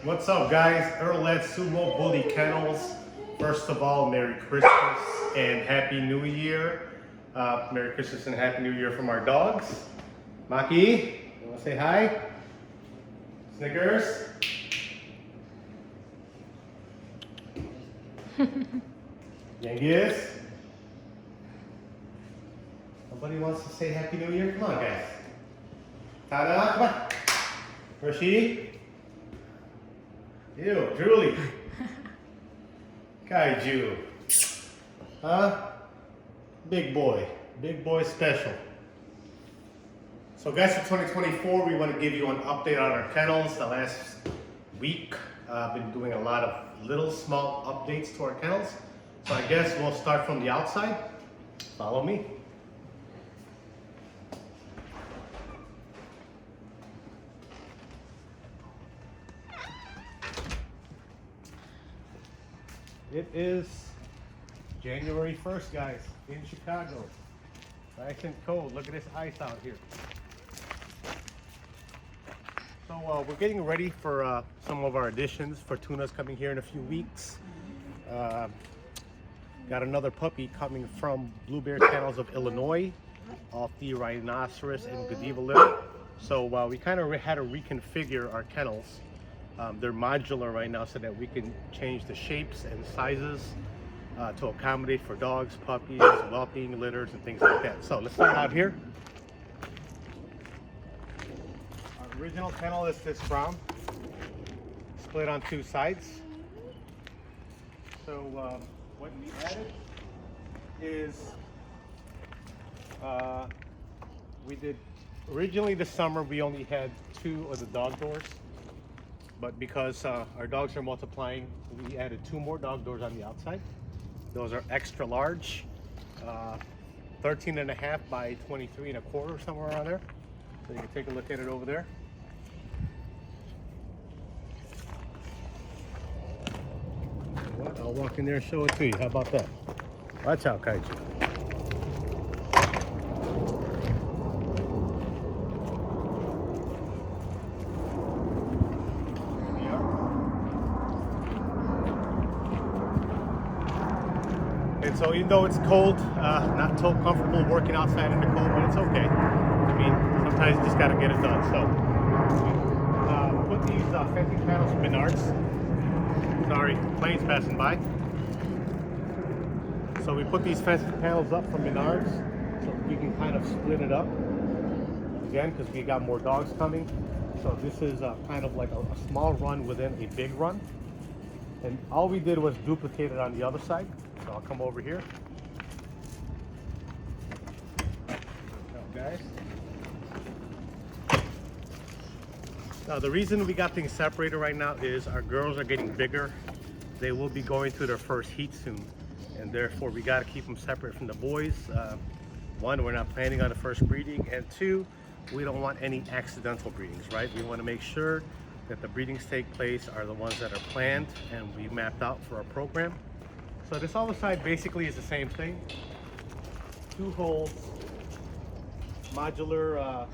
What's up, guys? Earl at Sumo Bully Kennels. First of all, Merry Christmas and Happy New Year. Merry Christmas and Happy New Year from our dogs. Maki, you want to say hi? Snickers? Genghis? Nobody wants to say Happy New Year? Come on, guys. Tada, come on. Rishi? Ew, Julie. Kaiju. Huh? Big boy special. So guys, for 2024, we want to give you an update on our kennels. The last week, I've been doing a lot of little small updates to our kennels. So I guess we'll start from the outside. Follow me. It is January 1st, guys, in Chicago. Nice and cold. Look at this ice out here. So we're getting ready for some of our additions. Fortuna's coming here in a few weeks. Got another puppy coming from Blue Bear Kennels of Illinois off the rhinoceros and Godiva litter. So we kind of had to reconfigure our kennels. They're modular right now so that we can change the shapes and sizes to accommodate for dogs, puppies, whelping, litters, and things like that. So let's start out here. Our original kennel is this brown, split on two sides. So what we added is we did originally this summer we only had 2 of the dog doors. But because our dogs are multiplying, we added 2 more dog doors on the outside. Those are extra large, 13.5 by 23.25, somewhere around there. So you can take a look at it over there. I'll walk in there and show it to you. How about that? Watch out, Kaiju. And so even though it's cold, not so comfortable working outside in the cold, but it's okay. I mean, sometimes you just gotta get it done. So we put these fencing panels from Menards. Sorry, planes passing by. So we put these fencing panels up from Menards so we can kind of split it up. Again, because we got more dogs coming. So this is kind of like a small run within a big run. And all we did was duplicate it on the other side. So I'll come over here. Guys. Now the reason we got things separated right now is our girls are getting bigger. They will be going through their first heat soon. And therefore we got to keep them separate from the boys. 1, we're not planning on the first breeding. And 2, we don't want any accidental breedings, right? We want to make sure that the breedings take place are the ones that are planned and we mapped out for our program. So this other side basically is the same thing. 2 holes, modular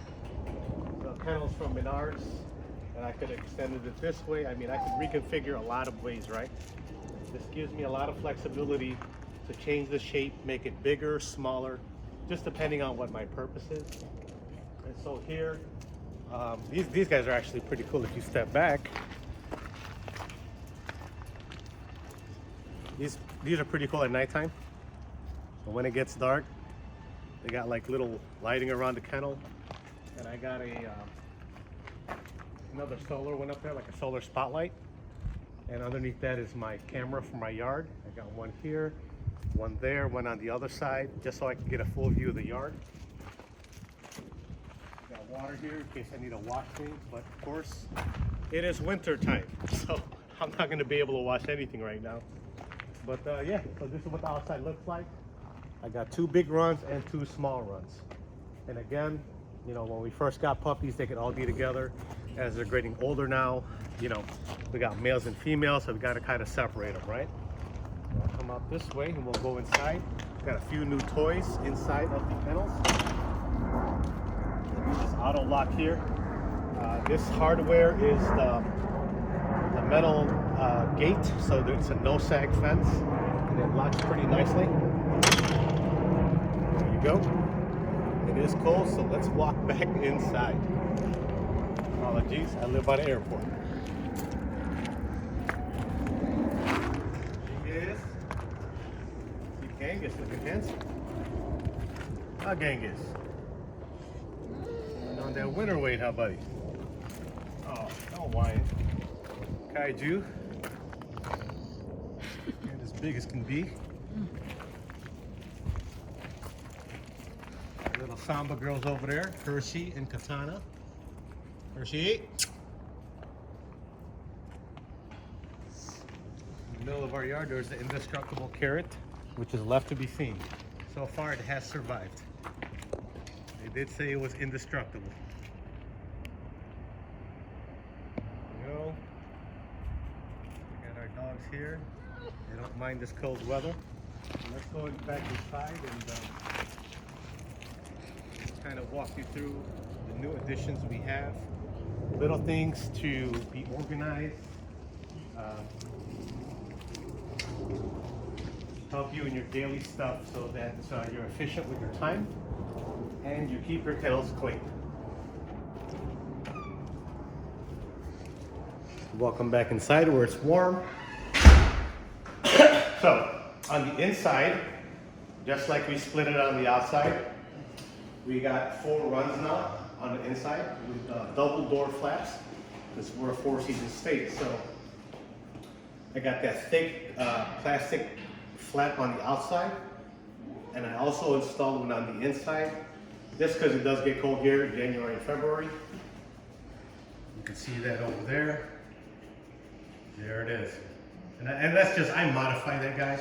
kennels from Menards, and I could have extended it this way. I mean, I could reconfigure a lot of ways, right? This gives me a lot of flexibility to change the shape, make it bigger, smaller, just depending on what my purpose is. And so here, these guys are actually pretty cool if you step back. These are pretty cool at nighttime. So when it gets dark, they got like little lighting around the kennel. And I got another solar one up there, like a solar spotlight. And underneath that is my camera for my yard. I got one here, one there, one on the other side, just so I can get a full view of the yard. Got water here in case I need to wash things, but of course, it is winter time, so I'm not gonna be able to wash anything right now. But yeah, so this is what the outside looks like. I got 2 big runs and 2 small runs. And again, you know, when we first got puppies, they could all be together. As they're getting older now, you know, we got males and females, so we got to kind of separate them, right? I'll come out this way and we'll go inside. Got a few new toys inside of the kennels. This auto lock here. This hardware is the metal gate, so there's a no sag fence, and it locks pretty nicely. There you go. It is cold, so let's walk back inside. Apologies, I live by the airport. She is. See Genghis looking handsome. How Genghis? And on that winter weight, how buddy? Oh, don't whine. Kaiju. And as big as can be. Little Samba girls over there, Hershey and Katana. Hershey. In the middle of our yard, there's the indestructible carrot, which is left to be seen. So far, it has survived. They did say it was indestructible. There you go. We got our dogs here. They don't mind this cold weather. Let's go back inside and kind of walk you through the new additions we have. Little things to be organized, help you in your daily stuff so that you're efficient with your time and you keep your kennels clean. Welcome back inside where it's warm. So on the inside, just like we split it on the outside, we got 4 runs now on the inside with double door flaps because we're a 4-season state. So I got that thick plastic flap on the outside, and I also installed one on the inside just because it does get cold here in January and February. You can see that over there. There it is. And that's just, I modified that, guys.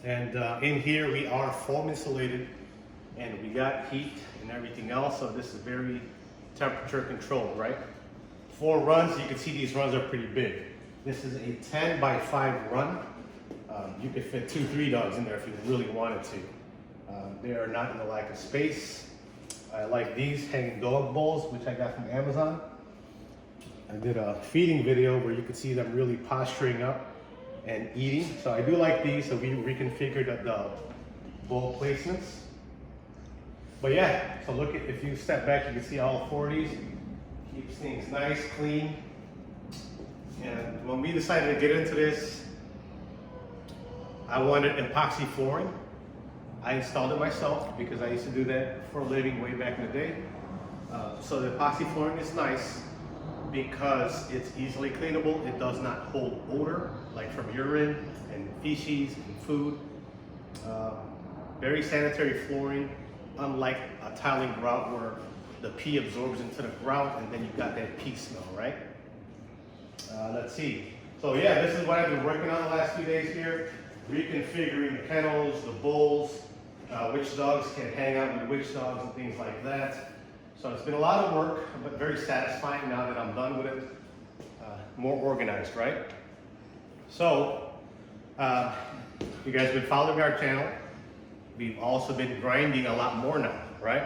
And in here we are foam insulated, and we got heat and everything else, so this is very temperature controlled, right? 4 runs, you can see these runs are pretty big. This is a 10 by 5 run. You could fit 2-3 dogs in there if you really wanted to. They are not in the lack of space. I like these hanging dog bowls, which I got from Amazon. I did a feeding video where you could see them really posturing up and eating. So I do like these, so we reconfigured the bowl placements. But yeah, so look at, if you step back, you can see all 4 of these. Keeps things nice, clean. And when we decided to get into this, I wanted epoxy flooring. I installed it myself because I used to do that for a living way back in the day. So the epoxy flooring is nice because it's easily cleanable. It does not hold odor, like from urine and feces and food. Very sanitary flooring, unlike a tiling grout where the pee absorbs into the grout and then you got that pee smell, right? Let's see. So yeah, this is what I've been working on the last few days here. Reconfiguring the kennels, the bowls, which dogs can hang out with which dogs and things like that. So it's been a lot of work, but very satisfying now that I'm done with it. More organized, right? So, you guys have been following our channel. We've also been grinding a lot more now, right?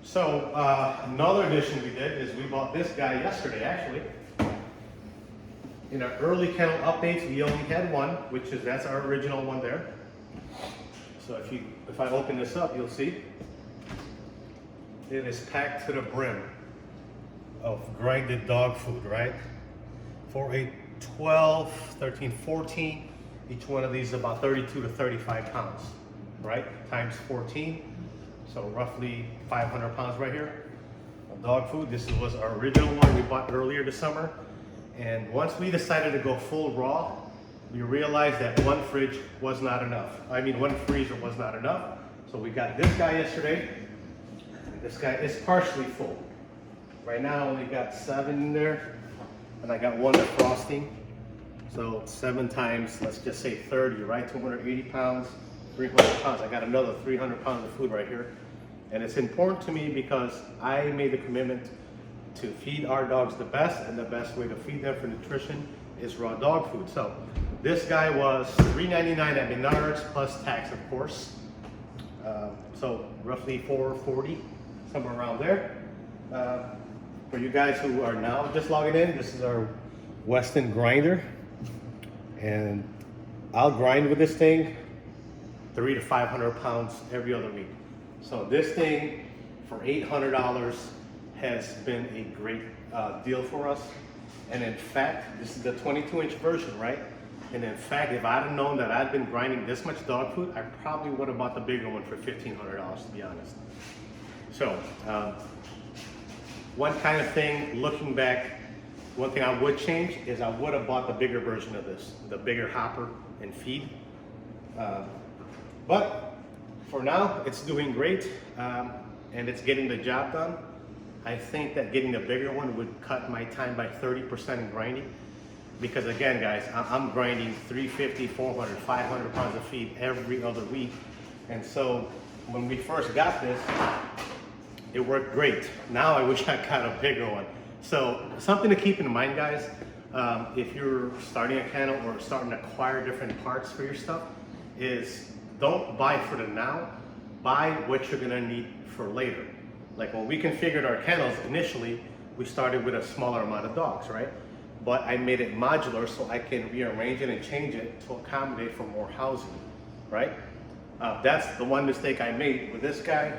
So, another addition we did is we bought this guy yesterday, actually. In our early kennel updates, we only had one, which is, that's our original one there. So if I open this up, you'll see it is packed to the brim of grinded dog food, right? For a 12, 13, 14, each one of these is about 32 to 35 pounds, right? Times 14, so roughly 500 pounds right here of dog food. This was our original one we bought earlier this summer. And once we decided to go full raw, we realized that one fridge was not enough. I mean, one freezer was not enough. So we got this guy yesterday. And this guy is partially full. Right now, I only got 7 in there, and I got 1 defrosting. So 7 times, let's just say 30, right? 280 pounds, 300 pounds. I got another 300 pounds of food right here. And it's important to me because I made a commitment to feed our dogs the best, and the best way to feed them for nutrition is raw dog food. So this guy was $3.99 at Menards plus tax, of course. So roughly $4.40, somewhere around there. For you guys who are now just logging in, this is our Weston grinder. And I'll grind with this thing 300 to 500 pounds every other week. So this thing for $800 has been a great deal for us. And in fact, this is the 22-inch version, right? And in fact, if I'd have known that I'd been grinding this much dog food, I probably would have bought the bigger one for $1,500, to be honest. So, one kind of thing, looking back, one thing I would change is I would have bought the bigger version of this, the bigger hopper and feed. But for now, it's doing great, and it's getting the job done. I think that getting the bigger one would cut my time by 30% in grinding. Because again, guys, I'm grinding 350, 400, 500 pounds of feed every other week. And so when we first got this, it worked great. Now I wish I got a bigger one. So something to keep in mind, guys, if you're starting a kennel or starting to acquire different parts for your stuff, is don't buy for the now, buy what you're gonna need for later. Like when we configured our kennels initially, we started with a smaller amount of dogs, right? But I made it modular so I can rearrange it and change it to accommodate for more housing, right? That's the one mistake I made with this guy.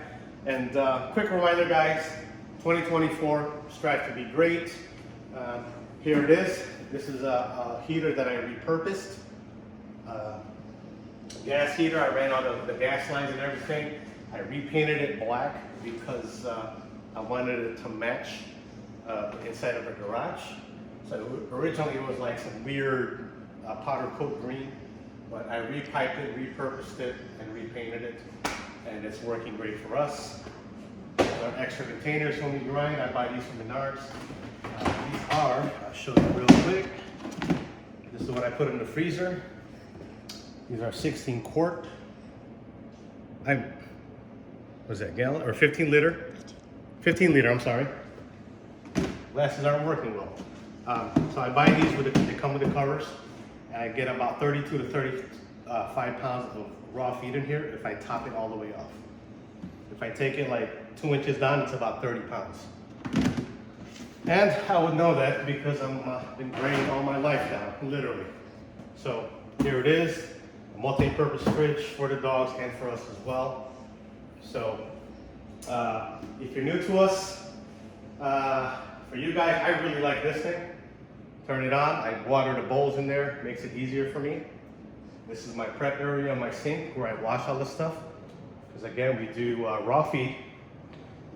And quick reminder, guys, 2024, strive to be great. Here it is. This is a heater that I repurposed. Gas heater, I ran out of the gas lines and everything. I repainted it black because I wanted it to match inside of a garage. So originally it was like some weird powder coat green, but I repiped it, repurposed it, and repainted it, and it's working great for us. Our extra containers when we grind, I buy these from Menards. These are, I'll show you real quick. This is what I put in the freezer. These are 16 quart. What is that, gallon or 15 liter? 15 liter, I'm sorry. Glasses aren't working well. So I buy these, they come with the covers, and I get about 32 to 35 pounds of raw feed in here if I top it all the way off. If I take it like 2 inches down, it's about 30 pounds. And I would know that because I've been grinding all my life now, literally. So here it is, a multi-purpose fridge for the dogs and for us as well. So if you're new to us, for you guys, I really like this thing. Turn it on, I water the bowls in there, makes it easier for me. This is my prep area, my sink, where I wash all this stuff. Because again, we do raw feed.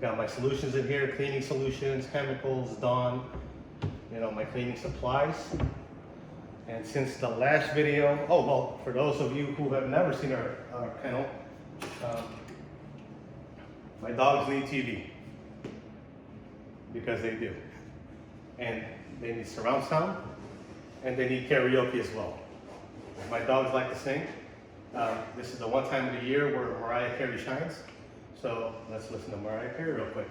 Got my solutions in here, cleaning solutions, chemicals, Dawn, you know, my cleaning supplies. And since the last video, oh, well, for those of you who have never seen our kennel, my dogs need TV. Because they do. And they need surround sound, and they need karaoke as well. My dogs like to sing. This is the one time of the year where Mariah Carey shines. So let's listen to Mariah Carey real quick.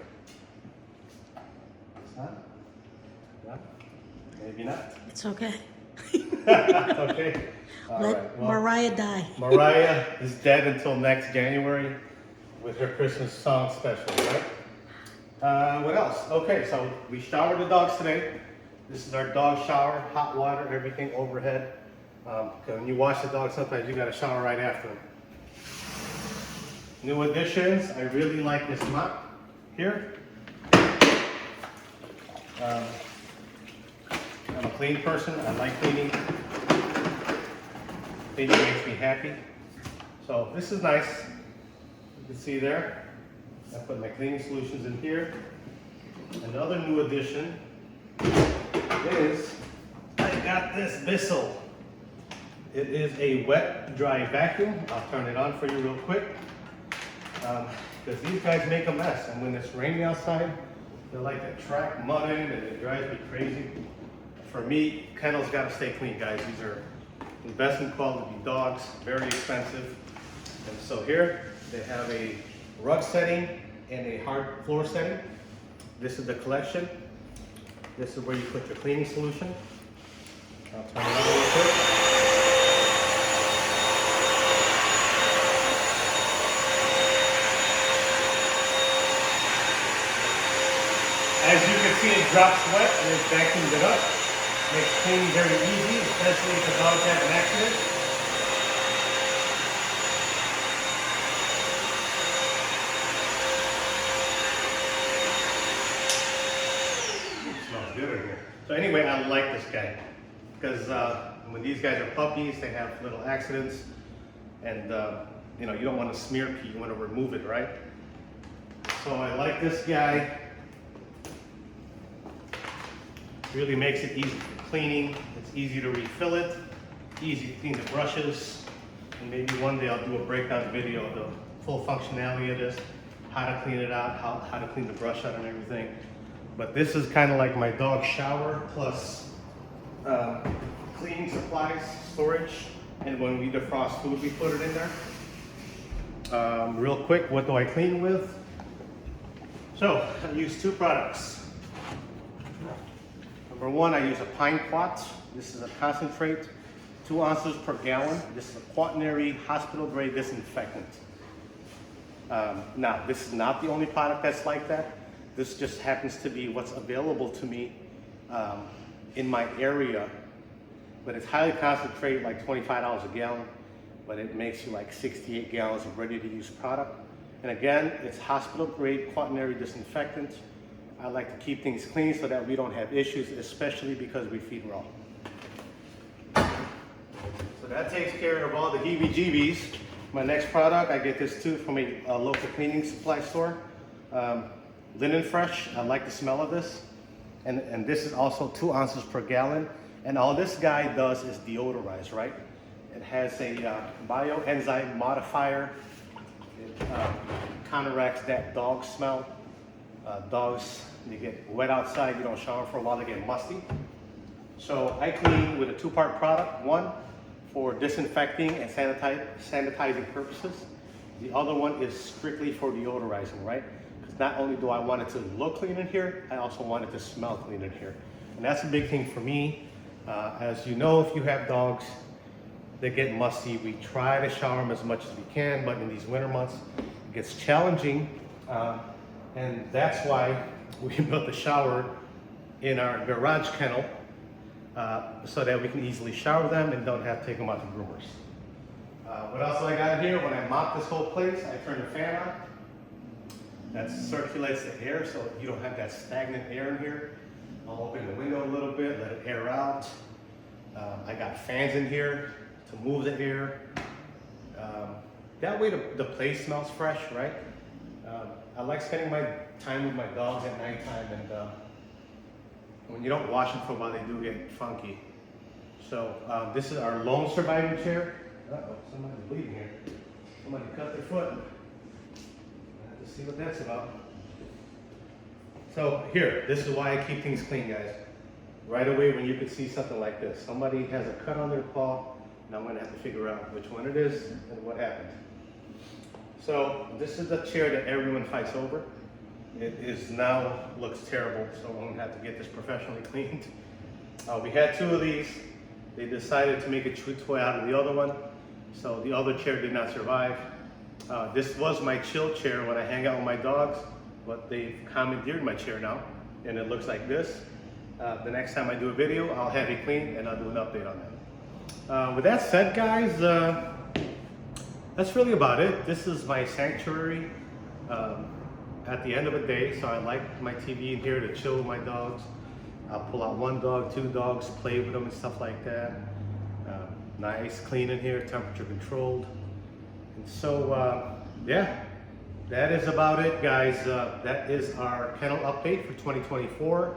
Huh? Yeah? Maybe not. It's okay. Okay. All Let right. Well, Mariah die. Mariah is dead until next January with her Christmas song special, right? What else? Okay, so we showered the dogs today. This is our dog shower, hot water, everything overhead. Because when you wash the dog, sometimes you got to shower right after them. New additions, I really like this mop here. I'm a clean person, I like cleaning. Cleaning makes me happy. So this is nice. You can see there. I put my cleaning solutions in here. Another new addition is I got this Bissell. It is a wet dry vacuum. I'll turn it on for you real quick. Because these guys make a mess, and when it's raining outside, they like to track mud in and it drives me crazy. For me, kennels gotta stay clean, guys. These are investment quality dogs, very expensive. And so here they have a rug setting and a hard floor setting. This is the collection. This is where you put your cleaning solution. I'll turn it on real quick. As you can see it drop sweat and it vacuums it up. Makes cleaning very easy, especially if the dogs have an accident. Smells good in here. So anyway, I like this guy because when these guys are puppies, they have little accidents, and you know, you don't want to smear pee, you want to remove it, right? So I like this guy. Really makes it easy for cleaning. It's easy to refill it, easy to clean the brushes, and maybe one day I'll do a breakdown video of the full functionality of this, how to clean it out, how to clean the brush out and everything. But this is kind of like my dog shower plus cleaning supplies, storage, and when we defrost food, we put it in there. Real quick, what do I clean with? So I use two products. Number one, I use a pine quat. This is a concentrate, 2 ounces per gallon. This is a quaternary hospital grade disinfectant. Now, this is not the only product that's like that. This just happens to be what's available to me in my area, but it's highly concentrated, like $25 a gallon, but it makes you like 68 gallons of ready to use product. And again, it's hospital grade quaternary disinfectant. I like to keep things clean so that we don't have issues, especially because we feed raw. So that takes care of all the heebie-jeebies. My next product, I get this too from a local cleaning supply store. Linen Fresh, I like the smell of this. And this is also 2 ounces per gallon. And all this guy does is deodorize, right? It has a bioenzyme modifier. It counteracts that dog smell. Dogs, they get wet outside, you don't shower for a while, they get musty. So I clean with a 2-part product. One for disinfecting and sanitizing purposes. The other one is strictly for deodorizing, right? Because not only do I want it to look clean in here, I also want it to smell clean in here. And that's a big thing for me. As you know, if you have dogs that get musty, we try to shower them as much as we can, but in these winter months, it gets challenging. And that's why we built the shower in our garage kennel so that we can easily shower them and don't have to take them out to groomers. What else do I got here? When I mop this whole place, I turn the fan on. That circulates the air so you don't have that stagnant air in here. I'll open the window a little bit, let it air out. I got fans in here to move the air. That way the place smells fresh, right? I like spending my time with my dogs at nighttime, and when you don't wash them for a while, they do get funky. So this is our lone surviving chair. Uh-oh, somebody's bleeding here. Somebody cut their foot. I have to see what that's about. So here, this is why I keep things clean, guys. Right away when you can see something like this. Somebody has a cut on their paw, and I'm gonna have to figure out which one it is and what happened. So this is the chair that everyone fights over. It is now looks terrible, so I'm gonna have to get this professionally cleaned. We had 2 of these. They decided to make a chew toy out of the other one, so the other chair did not survive. This was my chill chair when I hang out with my dogs, but they've commandeered my chair now, and it looks like this. The next time I do a video, I'll have it cleaned and I'll do an update on that. With that said, guys, that's really about it. This is my sanctuary at the end of the day, so I like my TV in here to chill with my dogs. I'll pull out 1 dog, 2 dogs, play with them and stuff like that. Nice, clean in here, temperature controlled. And so, yeah, that is about it, guys. That is our kennel update for 2024.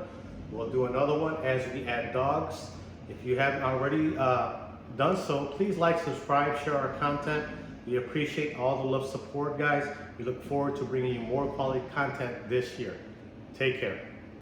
We'll do another one as we add dogs. If you haven't already done so, please like, subscribe, share our content. We appreciate all the love, support, guys. We look forward to bringing you more quality content this year. Take care.